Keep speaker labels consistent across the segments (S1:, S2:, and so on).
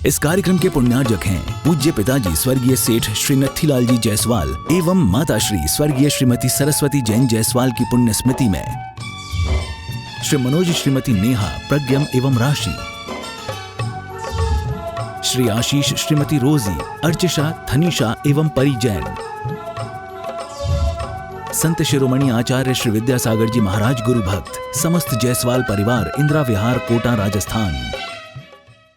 S1: इस कार्यक्रम के पुण्यार्जक हैं पूज्य पिताजी स्वर्गीय सेठ श्री नत्थीलाल जी जायसवाल एवं माता श्री स्वर्गीय श्रीमती सरस्वती जैन जायसवाल की पुण्य स्मृति में श्री मनोज श्रीमती नेहा प्रज्ञम एवं राशि, श्री आशीष श्रीमती रोजी अर्चिषा थनीशा एवं परी जैन, संत शिरोमणि आचार्य श्री विद्यासागर जी महाराज गुरु भक्त समस्त जायसवाल परिवार इंदिरा विहार कोटा राजस्थान।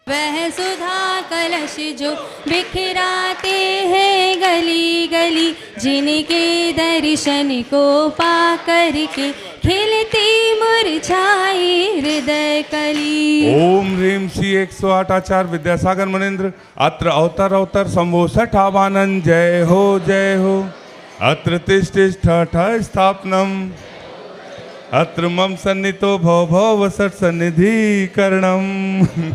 S2: वह सुधा कलश जो बिखराते हैं गली गली, जिनके दर्शन को पा करके खिलती मुरझाई हृदय कली।
S3: ओम ह्रीं श्री 108 आचार्य विद्यासागर मुनीन्द्र अत्र अवतर अवतर शंभो सठावानंद जय हो जय हो। अत्र तिष्ठ स्थापनम अत्र मम सन्नितो भव भव सट सन्निधि करणम।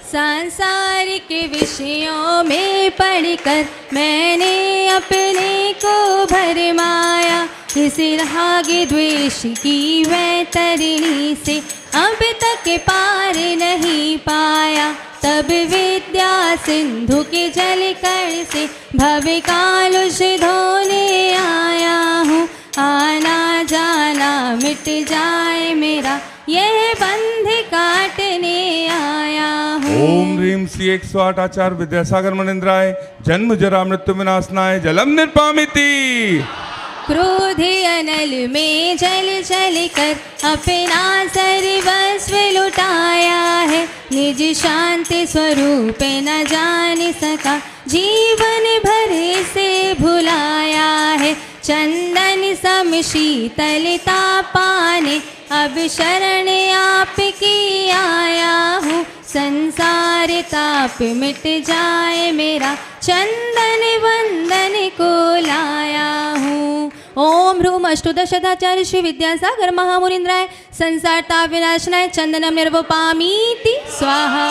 S2: सांसारिक विषयों में पढ़कर मैंने अपने को भरमाया, इस राग द्वेष की वैतरणी से अब तक पार नहीं पाया। तब विद्या सिंधु के जल कर से भव कालुष धोने आया हूँ। आना जाना मिट जाए मेरा यह बंध काटने आया हूँ।
S3: ओम ह्रीं श्री 108 आचार्य विद्यासागर मुनीन्द्राय जन्म जरा मृत्यु विनाशनाय जलम निर्पामिति।
S2: क्रोध अनल में जल जल कर अपना सर्वस्व लुटाया है, निज शांति स्वरूप न जान सका जीवन भर से भुलाया है। चंदन सम शीतलता पाने अब शरण आपकी आया हूँ। संसार ताप मिट जाए मेरा चंदन वंदन को लाया हूँ। ओम ह्रूम अष्टोदशाचार्य श्री विद्यासागर महामुनीन्द्राय संसार ताप विनाशनाय चंदनम निर्वपामीति स्वाहा।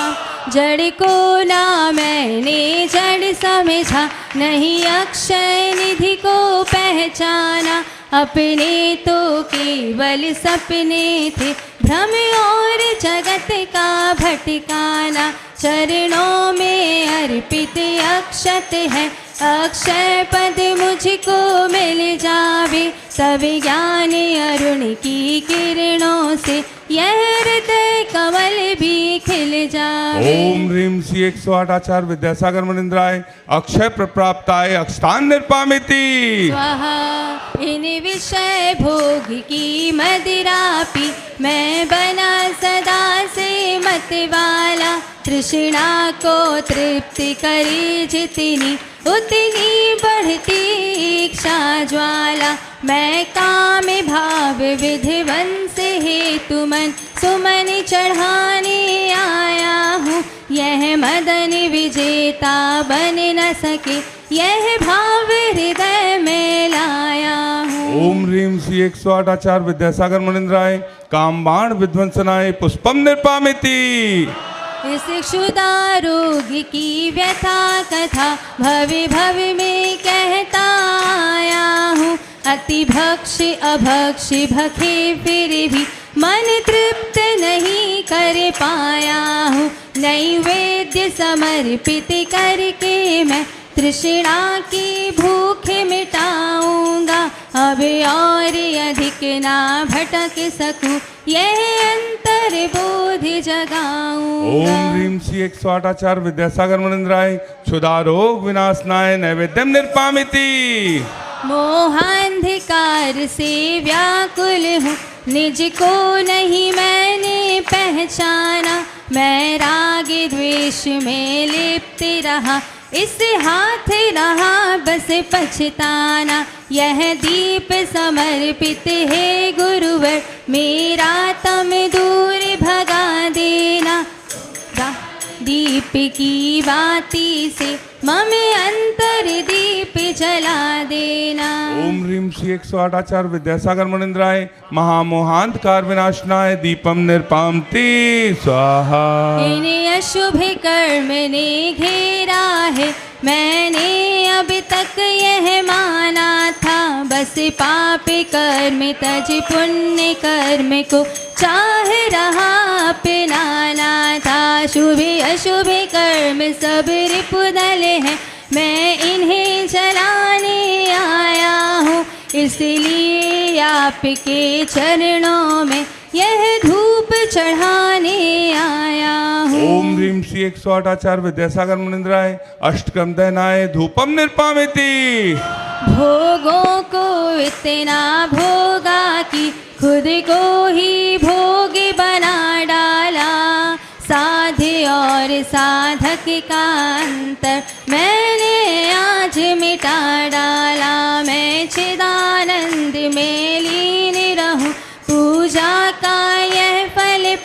S2: जड़ को ना मैंने जड़ समझा, नहीं अक्षय निधि को पहचाना। अपने तो केवल सपने थे भ्रम और जगत का भटकाना। चरणों में अर्पित अक्षत है, अक्षय पद मुझको मिल जावे। तब ज्ञान अरुण की किरणों से यह हृदय कमल भी खिल जावे।
S3: ओम ह्रीं श्री 108 आचार्य विद्यासागर मुनीन्द्राय अक्षय प्रप्राप्ताय अक्षतान निर्पामिति
S2: स्वाहा। इन विषय भोग की मदिरा पी मैं बना सदा से मतवाला। तृष्णा को तृप्ति करी जितनी उतनी बढ़ती इच्छा ज्वाला। मैं काम भाव विधिवंश हेतु मन सुमन चढ़ाने आया हूँ। यह मदन विजेता बन न सके यह भाव हृदय में लाया हूँ।
S3: ओम ह्रीं श्री 108 आचार्य विद्यासागर मुनीन्द्राय कामबाण विध्वंसनाय पुष्पम निर्पामिति।
S2: इस क्षुधा रोग की व्यथा कथा भवि भवि में कहता आया हूँ। अति भक्ष अभक्ष भखे फिर भी मन तृप्त नहीं कर पाया हूँ। नैवेद्य समर्पित करके मैं तृष्णा की भूख मिटाऊंगा। अब और अधिक ना भटक सकूं यह अंतर बोध जगाऊंगा।
S3: ओम ह्रीं श्री 108 आचार्य विद्यासागर मुनीन्द्राय क्षुधा रोग विनाशनाय नैवेद्यम निर्पामिति।
S2: मोहांधकार से व्याकुल हूँ, निज को नहीं मैंने पहचाना। मैं राग द्वेष में लिप्त रहा, इस हाथ रहा बस पछताना। यह दीप समर्पित है गुरुवर, मेरा तम दूर भगा देना। दीप की बाती से मम अंतर दीप जला देना।
S3: ओम ह्रीं श्री 108 आचार्य विद्यासागर मुनीन्द्राय महामोहांधकार विनाशनाय दीपम निर्पामिति स्वाहा।
S2: इन्हें अशुभ कर्म ने घेरा है, मैंने अब तक यह माना था। बस बस पाप कर्म तज पुण्य कर्म को चाह रहा अपना नाथा। शुभ अशुभ कर्म सब रिपुदल है, मैं इन्हें जलाने आया हूँ। इसलिए आपके चरणों में यह धूप चढ़ाने आया हूँ।
S3: ओम ह्रीं श्री 108 आचार्य विद्यासागर मुनिंद्राय अष्टकम दहनाय धूपम निर्पामिति।
S2: भोगों को इतना भोगा कि खुद को ही भोग बना डाला। साध्य और साधक का अंतर मैंने आज मिटा डाला। मैं चिदानंद में लीन रहूं, पूजा का यह फल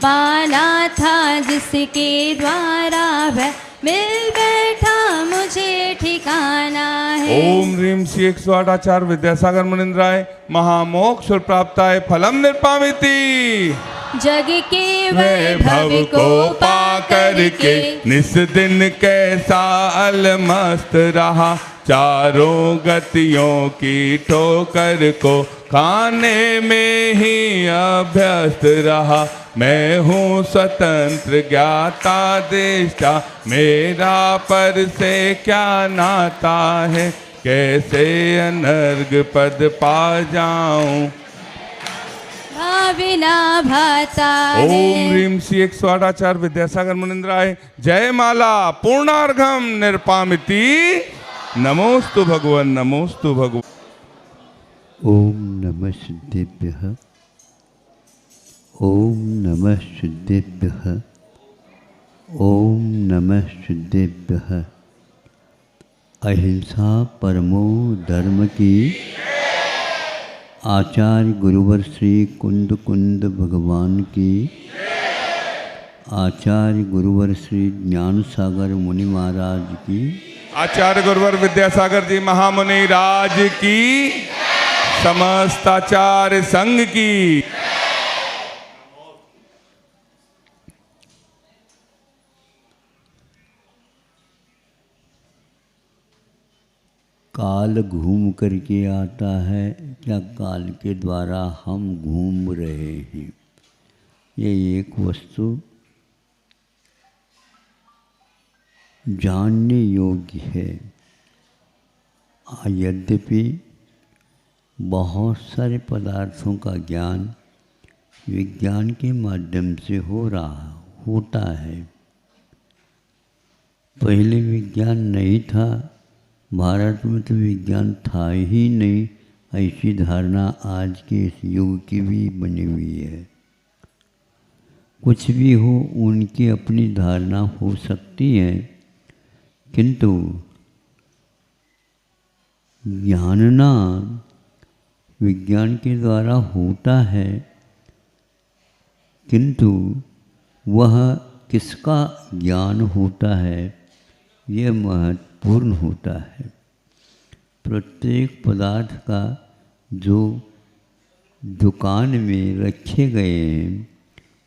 S2: पाना था जिसके द्वारा वह मिल बैठा मुझे ठिकाना है।
S3: ओम ह्रीं श्री 108 आचार्य विद्यासागर मुनिंद्राय महामोक्ष प्राप्ताय फलम निर्पामिति।
S2: जग के
S3: वैभव को पा करके निस दिन कैसा अलमस्त रहा। चारों गतियों की ठोकर को खाने में ही अभ्यस्त रहा। मैं हूँ स्वतंत्र ज्ञाता दृष्टा, मेरा पर से क्या नाता है। कैसे अनर्ग पद पा जाऊं
S2: भाविना भाता।
S3: ओम ह्रीं श्री 108 आचार्य विद्यासागर मुनिंद्राय जय माला पूर्णार्घम निर्पामिति। नमोस्तु भगवन नमोस्तु भगवन।
S4: ओम नमः सिद्धेभ्यः, ओम नमः सिद्धेभ्यः, ओम नमः सिद्धेभ्यः। अहिंसा परमो धर्म की। आचार्य गुरुवर श्री कुंद कुंद भगवान की। आचार्य गुरुवर श्री ज्ञान सागर मुनि महाराज की।
S3: आचार्य गुरुवर विद्यासागर जी महामुनि राज की। समस्त आचार्य संघ की।
S4: काल घूम करके आता है, क्या काल के द्वारा हम घूम रहे हैं। ये एक वस्तु जानने योग्य है। यद्यपि बहुत सारे पदार्थों का ज्ञान विज्ञान के माध्यम से होता है। पहले विज्ञान नहीं था, भारत में तो विज्ञान था ही नहीं, ऐसी धारणा आज के इस युग की भी बनी हुई है। कुछ भी हो, उनकी अपनी धारणा हो सकती है, किंतु जानना विज्ञान के द्वारा होता है, किंतु वह किसका ज्ञान होता है, यह महत्वपूर्ण होता है। प्रत्येक पदार्थ का जो दुकान में रखे गए हैं,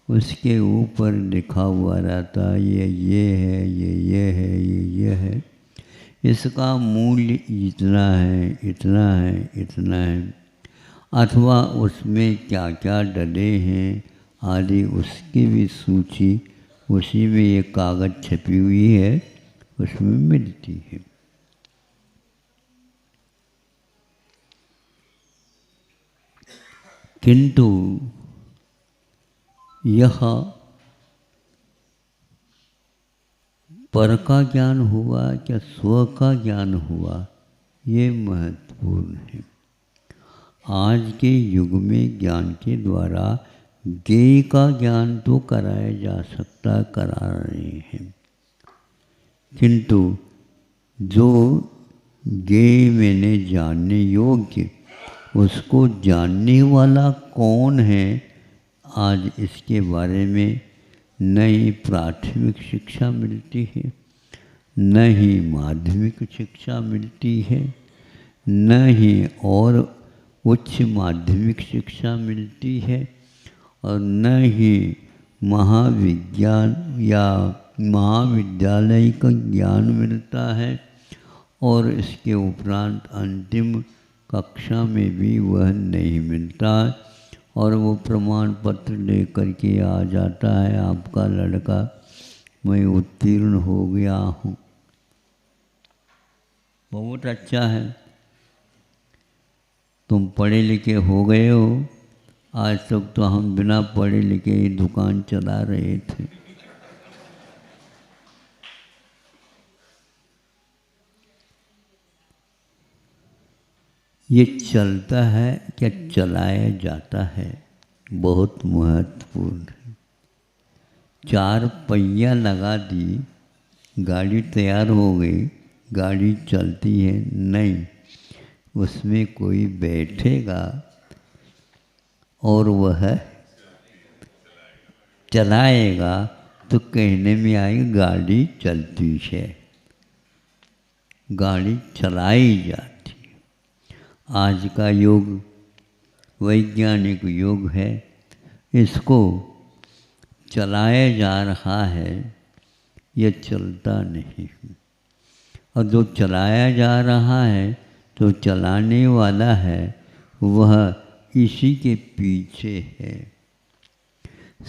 S4: उसके ऊपर लिखा हुआ रहता है ये है, ये है, ये है। इसका मूल्य इतना है, इतना है, इतना है, अथवा उसमें क्या क्या डले हैं आदि उसकी भी सूची उसी में ये कागज़ छपी हुई है, उसमें मिलती है। किंतु यह पर का ज्ञान हुआ क्या स्व का ज्ञान हुआ, ये महत्वपूर्ण है। आज के युग में ज्ञान के द्वारा ज्ञेय का ज्ञान तो कराया जा सकता, करा रहे हैं, किंतु जो ज्ञेय मैंने जानने योग्य, उसको जानने वाला कौन है, आज इसके बारे में न ही प्राथमिक शिक्षा मिलती है, न ही माध्यमिक शिक्षा मिलती है, न ही और उच्च माध्यमिक शिक्षा मिलती है, और न ही महाविज्ञान या महाविद्यालय का ज्ञान मिलता है, और इसके उपरांत अंतिम कक्षा में भी वह नहीं मिलता और वो प्रमाण पत्र लेकर के आ जाता है, आपका लड़का मैं उत्तीर्ण हो गया हूँ। बहुत अच्छा है, तुम पढ़े लिखे हो गए हो। आज तक तो हम बिना पढ़े लिखे ही दुकान चला रहे थे। ये चलता है क्या चलाया जाता है, बहुत महत्वपूर्ण है। 4 पहिया लगा दी, गाड़ी तैयार हो गई, गाड़ी चलती है नहीं, उसमें कोई बैठेगा और वह चलाएगा तो कहने में आई गाड़ी चलती है, गाड़ी चलाई जाती। आज का युग वैज्ञानिक युग है, इसको चलाया जा रहा है, ये चलता नहीं। और जो चलाया जा रहा है तो चलाने वाला है वह इसी के पीछे है।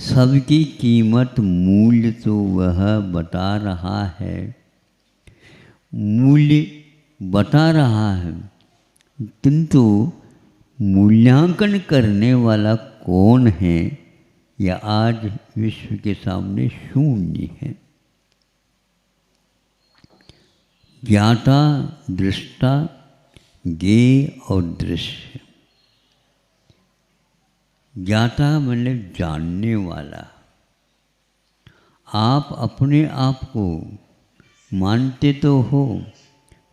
S4: सबकी कीमत मूल्य तो वह बता रहा है, मूल्य बता रहा है, किंतु मूल्यांकन करने वाला कौन है यह आज विश्व के सामने शून्य है। ज्ञाता, दृष्टा, ज्ञेय और दृश्य। ज्ञाता मतलब जानने वाला। आप अपने आप को मानते तो हो,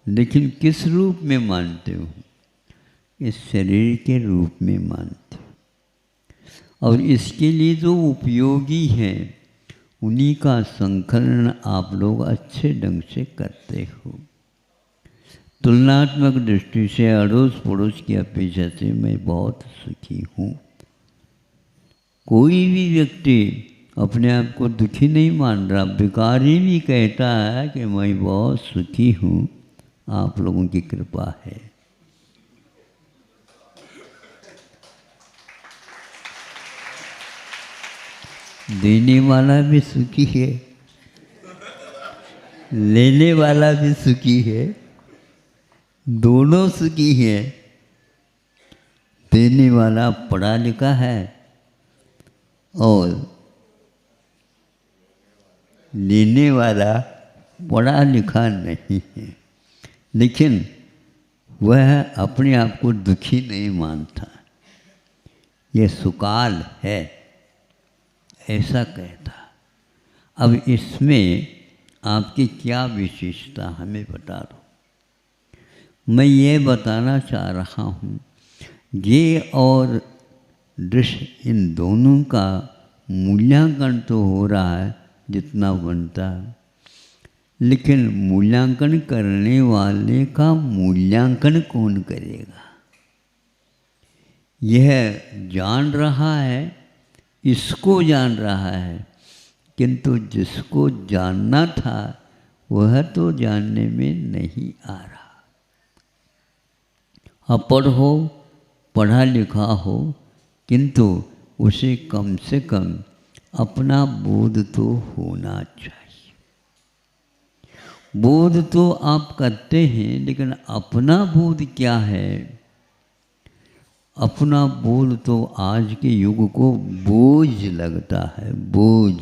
S4: लेकिन किस रूप में मानते हो? इस शरीर के रूप में मानते हो। और इसके लिए जो उपयोगी हैं उन्हीं का संकलन आप लोग अच्छे ढंग से करते हो। तुलनात्मक दृष्टि से अड़ोस पड़ोस की अपेक्षा से मैं बहुत सुखी हूँ। कोई भी व्यक्ति अपने आप को दुखी नहीं मान रहा, भिखारी भी कहता है कि मैं बहुत सुखी हूँ, आप लोगों की कृपा है। देने वाला भी सुखी है, लेने वाला भी सुखी है, दोनों सुखी है। देने वाला पढ़ा लिखा है और लेने वाला पढ़ा लिखा नहीं है, लेकिन वह अपने आप को दुखी नहीं मानता। यह सुकाल है, ऐसा कहता। अब इसमें आपकी क्या विशेषता हमें बता दो। मैं ये बताना चाह रहा हूँ, ये और दृश्य इन दोनों का मूल्यांकन तो हो रहा है जितना बनता है, लेकिन मूल्यांकन करने वाले का मूल्यांकन कौन करेगा? यह जान रहा है, इसको जान रहा है, किंतु जिसको जानना था वह तो जानने में नहीं आ रहा। अपढ़ हो, पढ़ा लिखा हो, किंतु उसे कम से कम अपना बोध तो होना चाहिए। बोध तो आप करते हैं, लेकिन अपना बोध क्या है? अपना बोध तो आज के युग को बोझ लगता है। बोझ,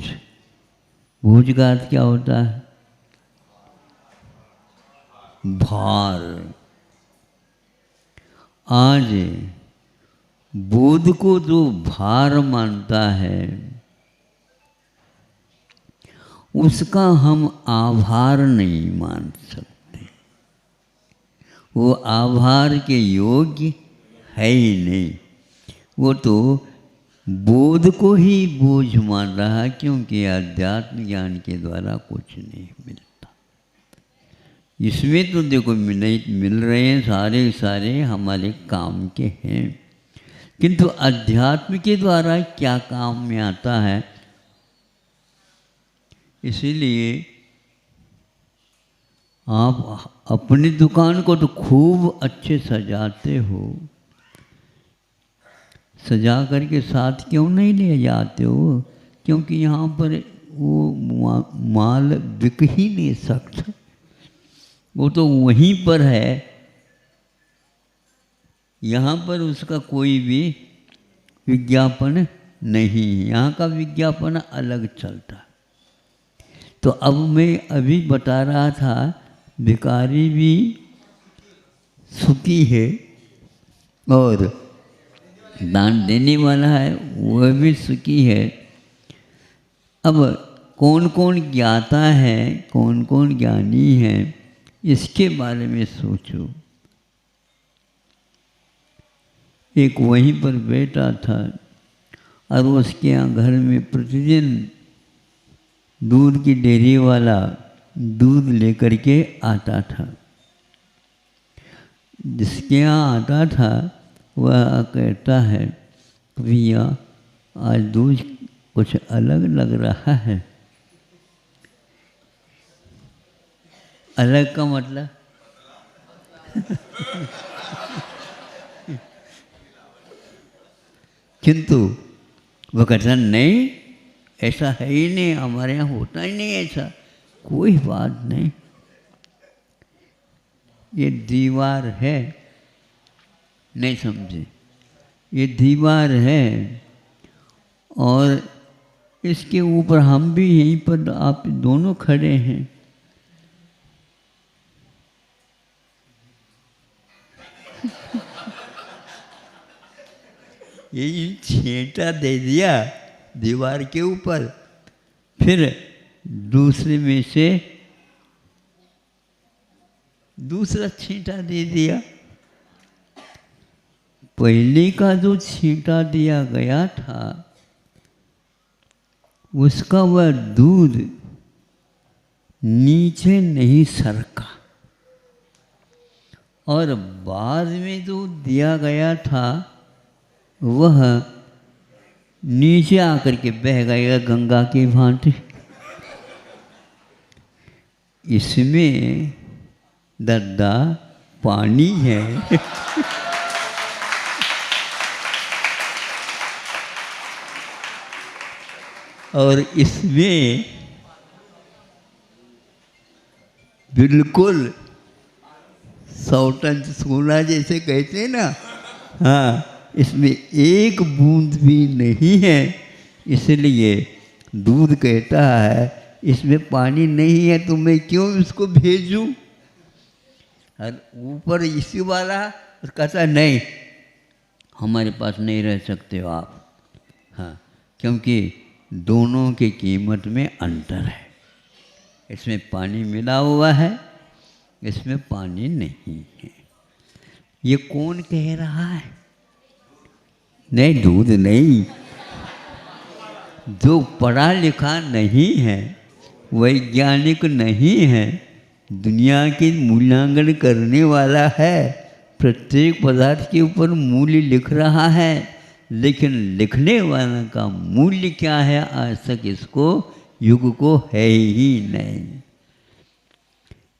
S4: बोझ का अर्थ क्या होता है? भार। आज बोध को जो भार मानता है उसका हम आभार नहीं मान सकते। वो आभार के योग्य है ही नहीं। वो तो बोध को ही बोझ मान रहा है, क्योंकि अध्यात्म ज्ञान के द्वारा कुछ नहीं मिलता। इसमें तो देखो मिल रहे हैं, सारे सारे हमारे काम के हैं, किंतु अध्यात्म के द्वारा क्या काम में आता है? इसीलिए आप अपनी दुकान को तो खूब अच्छे सजाते हो, सजा करके साथ क्यों नहीं ले जाते हो? क्योंकि यहाँ पर वो माल बिक ही नहीं सकता, वो तो वहीं पर है, यहाँ पर उसका कोई भी विज्ञापन नहीं, यहाँ का विज्ञापन अलग चलता। तो अब मैं अभी बता रहा था, भिखारी भी सुखी है और दान देने वाला है वह भी सुखी है। अब कौन कौन ज्ञाता है, कौन कौन ज्ञानी है, इसके बारे में सोचो। एक वहीं पर बैठा था और उसके यहाँ घर में प्रतिदिन दूध की डेयरी वाला दूध लेकर के आता था। जिसके यहाँ आता था वह कहता है, भैया आज दूध कुछ अलग लग रहा है। अलग का मतलब किंतु वह कहता नहीं, ऐसा है ही नहीं, हमारे यहाँ होता ही नहीं ऐसा। कोई बात नहीं, ये दीवार है, नहीं समझे, ये दीवार है और इसके ऊपर हम भी यहीं पर आप दोनों खड़े हैं। यही छेंटा दे दिया दीवार के ऊपर, फिर दूसरे में से दूसरा छींटा दे दिया। पहले का जो छींटा दिया गया था उसका वह दूध नीचे नहीं सरका और बाद में जो दिया गया था वह नीचे आकर के बह गया गंगा की भांति। इसमें दद्दा पानी है और इसमें बिल्कुल 100 टन सोना जैसे कहते हैं ना, हाँ, इसमें एक बूंद भी नहीं है। इसलिए दूध कहता है इसमें पानी नहीं है तो मैं क्यों इसको भेजूं? और ऊपर इसी वाला कहता नहीं, हमारे पास नहीं रह सकते हो आप, हाँ, क्योंकि दोनों की कीमत में अंतर है। इसमें पानी मिला हुआ है, इसमें पानी नहीं है। ये कौन कह रहा है? नहीं, दूध नहीं। जो पढ़ा लिखा नहीं है, वैज्ञानिक नहीं है, दुनिया की मूल्यांकन करने वाला है, प्रत्येक पदार्थ के ऊपर मूल्य लिख रहा है, लेकिन लिखने वाला का मूल्य क्या है आज तक इसको युग को है ही नहीं।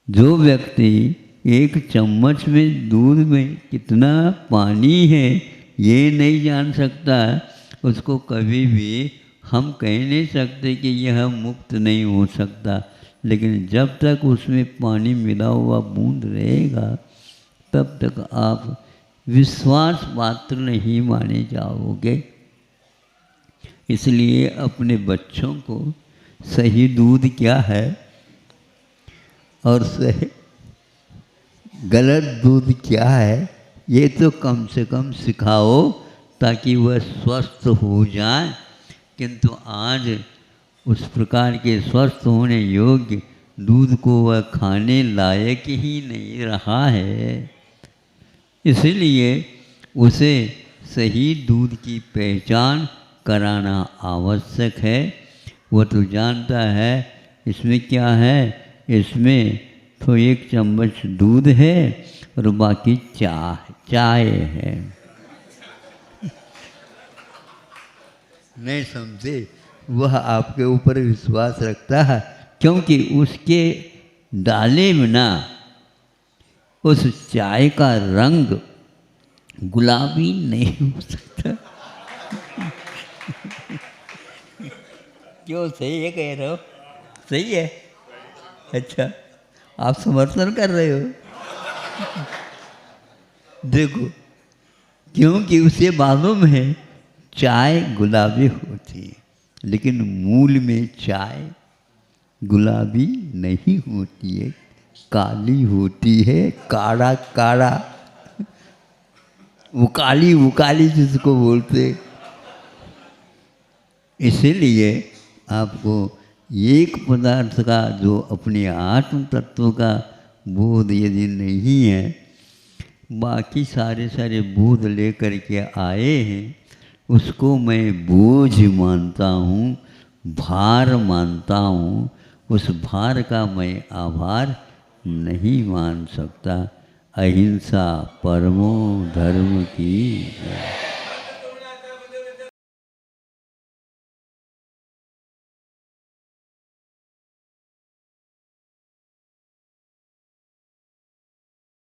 S4: जो व्यक्ति एक चम्मच में दूध में कितना पानी है ये नहीं जान सकता, उसको कभी भी हम कह नहीं सकते कि यह मुक्त नहीं हो सकता। लेकिन जब तक उसमें पानी मिला हुआ बूंद रहेगा तब तक आप विश्वास पात्र नहीं माने जाओगे। इसलिए अपने बच्चों को सही दूध क्या है और सही गलत दूध क्या है ये तो कम से कम सिखाओ ताकि वह स्वस्थ हो जाए। किंतु आज उस प्रकार के स्वस्थ होने योग्य दूध को वह खाने लायक ही नहीं रहा है। इसलिए उसे सही दूध की पहचान कराना आवश्यक है। वह तो जानता है इसमें क्या है, इसमें तो 1 चम्मच दूध है और बाकी चाय है। नहीं समझे? वह आपके ऊपर विश्वास रखता है क्योंकि उसके डाले बिना उस चाय का रंग गुलाबी नहीं हो सकता। क्यों, सही है कह रहे हो? सही है। अच्छा, आप समर्थन कर रहे हो? देखो, क्योंकि उसे मालूम है चाय गुलाबी होती है, लेकिन मूल में चाय गुलाबी नहीं होती है, काली होती है, काड़ा काड़ा, उकाली उकाली जिसको बोलते। इसीलिए आपको एक पदार्थ का जो अपने आत्म तत्व का बोध यदि नहीं है, बाकी सारे बोध लेकर के आए हैं, उसको मैं बोझ मानता हूँ, भार मानता हूँ। उस भार का मैं आभार नहीं मान सकता। अहिंसा परमो धर्म की।